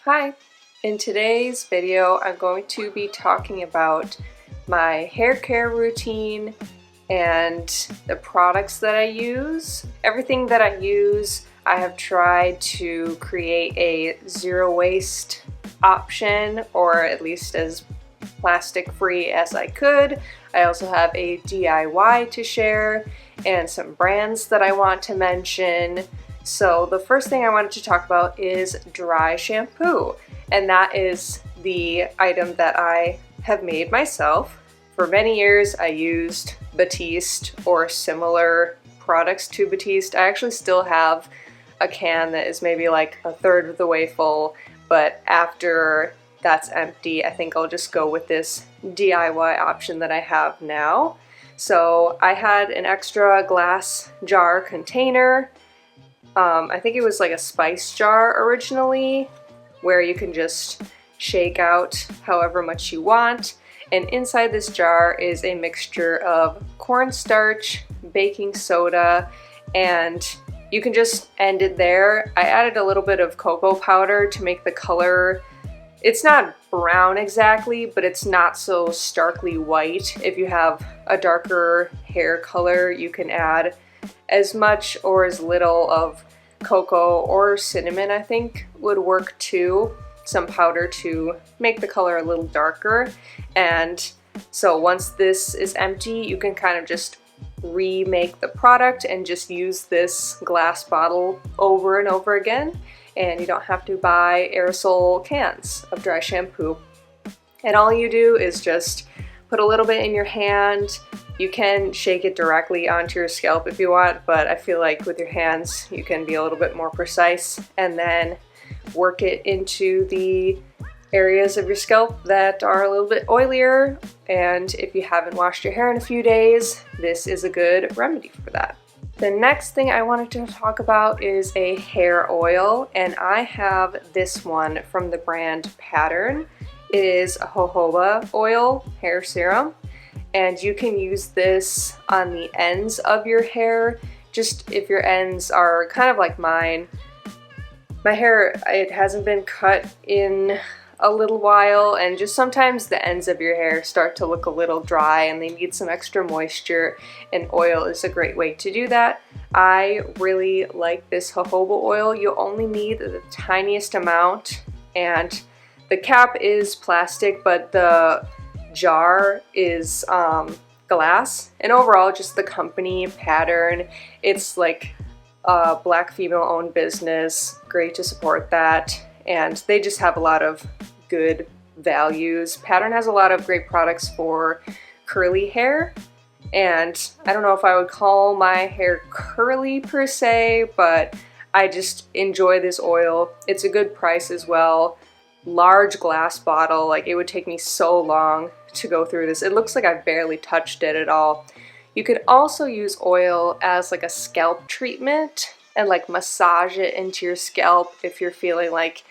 Hi! In today's video I'm going to be talking about my hair care routine and the products that I use. Everything that I use, I have tried to create a zero waste option, or at least as plastic free as I could. I also have a DIY to share and some brands that I want to mention. So the first thing I wanted to talk about is dry shampoo, and that is the item that I have made myself. For many years I used Batiste or similar products to Batiste. I actually still have a can that is maybe like a third of the way full, but after that's empty, I think I'll just go with this DIY option that I have now. So I had an extra glass jar container. I think it was like a spice jar originally, where you can just shake out however much you want. And inside this jar is a mixture of cornstarch, baking soda, and you can just end it there. I added a little bit of cocoa powder to make the color, it's not brown exactly, but it's not so starkly white. If you have a darker hair color, you can add as much or as little of cocoa or cinnamon, I think, would work too. Some powder to make the color a little darker. And so once this is empty, you can kind of just remake the product and just use this glass bottle over and over again, and you don't have to buy aerosol cans of dry shampoo. And all you do is just put a little bit in your hand. You can shake it directly onto your scalp if you want, but I feel like with your hands you can be a little bit more precise, and then work it into the areas of your scalp that are a little bit oilier. And if you haven't washed your hair in a few days, this is a good remedy for that. The next thing I wanted to talk about is a hair oil, and I have this one from the brand Pattern. It is a jojoba oil hair serum, and you can use this on the ends of your hair. Just if your ends are kind of like mine. My hair, it hasn't been cut in a little while, and just sometimes the ends of your hair start to look a little dry and they need some extra moisture, and oil is a great way to do that. I really like this jojoba oil. You only need the tiniest amount, and the cap is plastic, but the jar is glass. And overall, just the company Pattern, it's like a Black female owned business, great to support that, and they just have a lot of good values. Pattern has a lot of great products for curly hair, and I don't know if I would call my hair curly per se, but I just enjoy this oil. It's a good price as well. Large glass bottle, like it would take me so long to go through this. It looks like I've barely touched it at all. You could also use oil as like a scalp treatment and like massage it into your scalp if you're feeling like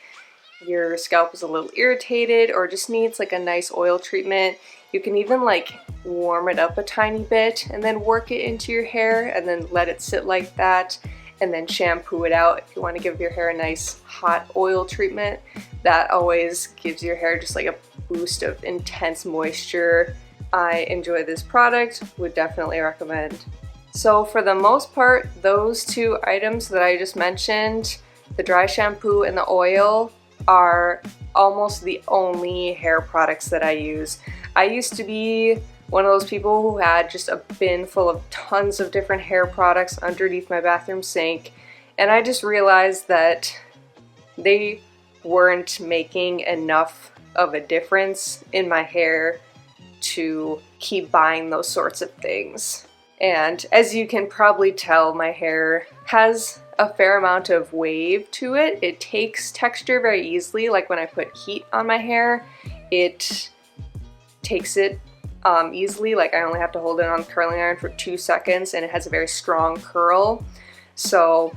your scalp is a little irritated or just needs like a nice oil treatment. You can even like warm it up a tiny bit and then work it into your hair and then let it sit like that, and then shampoo it out if you want to give your hair a nice hot oil treatment. That always gives your hair just like a boost of intense moisture. I enjoy this product, would definitely recommend. So for the most part, those two items that I just mentioned, the dry shampoo and the oil, are almost the only hair products that I use. I used to be one of those people who had just a bin full of tons of different hair products underneath my bathroom sink, and I just realized that they weren't making enough of a difference in my hair to keep buying those sorts of things. And as you can probably tell, my hair has a fair amount of wave to it. It takes texture very easily. Like when I put heat on my hair, it takes it easily. Like I only have to hold it on the curling iron for 2 seconds and it has a very strong curl. So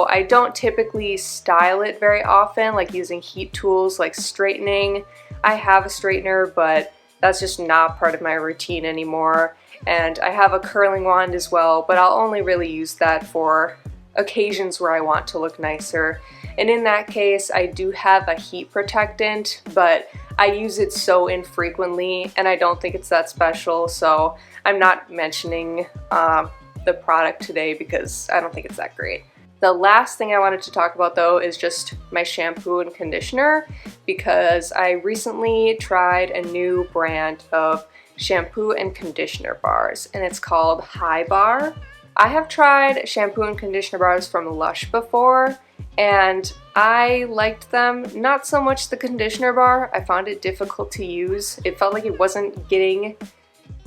I don't typically style it very often, like using heat tools like straightening. I have a straightener, but that's just not part of my routine anymore. And I have a curling wand as well, but I'll only really use that for occasions where I want to look nicer. And in that case, I do have a heat protectant, but I use it so infrequently and I don't think it's that special, so I'm not mentioning the product today because I don't think it's that great. The last thing I wanted to talk about though is just my shampoo and conditioner, because I recently tried a new brand of shampoo and conditioner bars, and it's called High Bar. I have tried shampoo and conditioner bars from Lush before, and I liked them. Not so much the conditioner bar. I found it difficult to use. It felt like it wasn't getting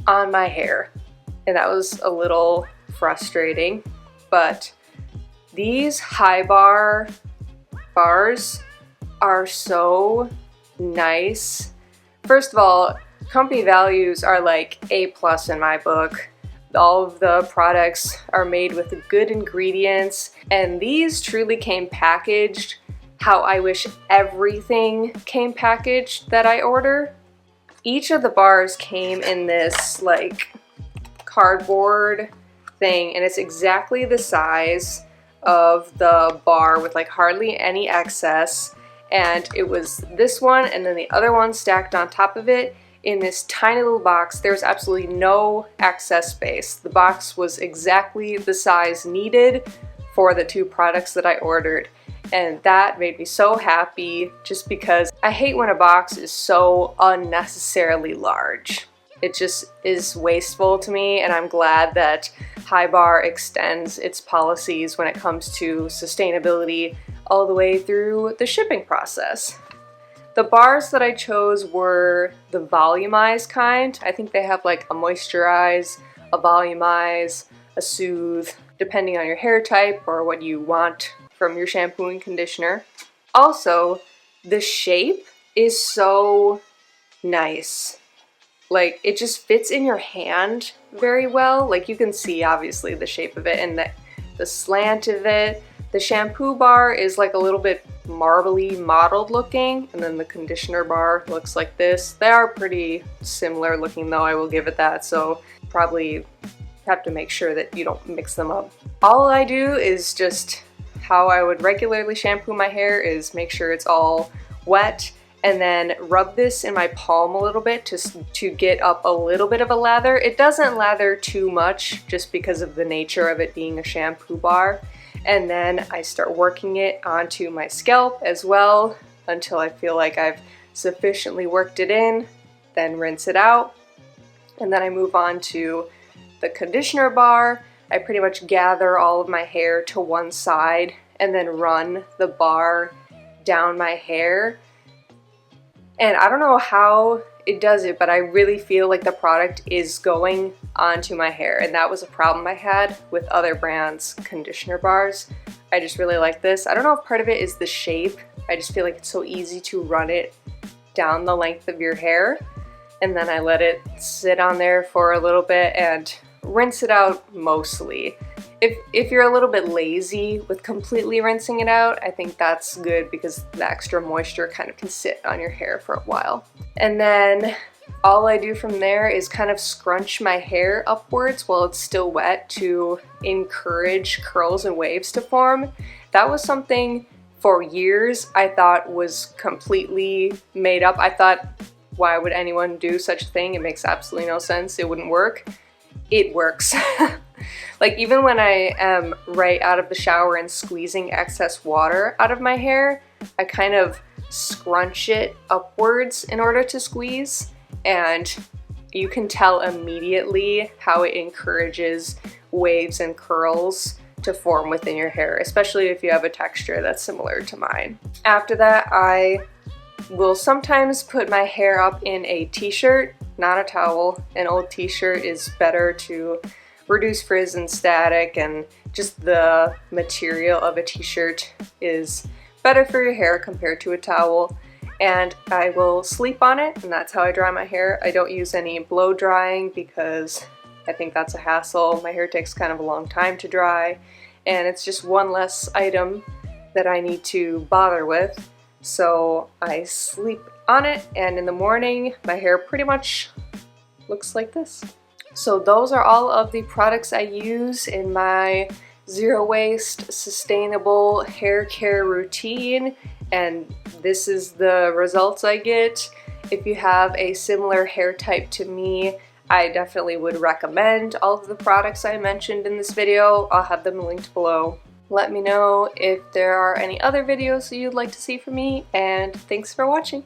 on my hair, and that was a little frustrating. But these High Bar bars are so nice. First of all, company values are like A+ in my book. All of the products are made with good ingredients, and these truly came packaged how I wish everything came packaged that I order. Each of the bars came in this like cardboard thing, and it's exactly the size of the bar with like hardly any excess, and it was this one and then the other one stacked on top of it in this tiny little box. There's absolutely no excess space. The box was exactly the size needed for the two products that I ordered, and that made me so happy, just because I hate when a box is so unnecessarily large. It just is wasteful to me, and I'm glad that High Bar extends its policies when it comes to sustainability all the way through the shipping process. The bars that I chose were the volumized kind. I think they have like a moisturize, a volumize, a soothe, depending on your hair type or what you want from your shampoo and conditioner. Also, the shape is so nice. Like, it just fits in your hand very well. Like, you can see obviously the shape of it and the slant of it. The shampoo bar is like a little bit marbly mottled looking, and then the conditioner bar looks like this. They are pretty similar looking though, I will give it that, so probably have to make sure that you don't mix them up. All I do is just how I would regularly shampoo my hair, is make sure it's all wet and then rub this in my palm a little bit to get up a little bit of a lather. It doesn't lather too much just because of the nature of it being a shampoo bar. And then I start working it onto my scalp as well until I feel like I've sufficiently worked it in, then rinse it out. And then I move on to the conditioner bar. I pretty much gather all of my hair to one side and then run the bar down my hair. And I don't know how it does it, but I really feel like the product is going onto my hair, and that was a problem I had with other brands' conditioner bars. I just really like this. I don't know if part of it is the shape. I just feel like it's so easy to run it down the length of your hair, and then I let it sit on there for a little bit and rinse it out mostly. If you're a little bit lazy with completely rinsing it out, I think that's good because the extra moisture kind of can sit on your hair for a while. And then all I do from there is kind of scrunch my hair upwards while it's still wet to encourage curls and waves to form. That was something for years I thought was completely made up. I thought, why would anyone do such a thing? It makes absolutely no sense. It wouldn't work. It works. Like, even when I am right out of the shower and squeezing excess water out of my hair, I kind of scrunch it upwards in order to squeeze, and you can tell immediately how it encourages waves and curls to form within your hair, especially if you have a texture that's similar to mine. After that, I will sometimes put my hair up in a t-shirt, not a towel. An old t-shirt is better to reduce frizz and static, and just the material of a t-shirt is better for your hair compared to a towel. And I will sleep on it, and that's how I dry my hair. I don't use any blow drying because I think that's a hassle. My hair takes kind of a long time to dry, and it's just one less item that I need to bother with. So I sleep on it, and in the morning my hair pretty much looks like this. So those are all of the products I use in my zero waste, sustainable hair care routine, and this is the results I get. If you have a similar hair type to me, I definitely would recommend all of the products I mentioned in this video. I'll have them linked below. Let me know if there are any other videos that you'd like to see from me, and thanks for watching.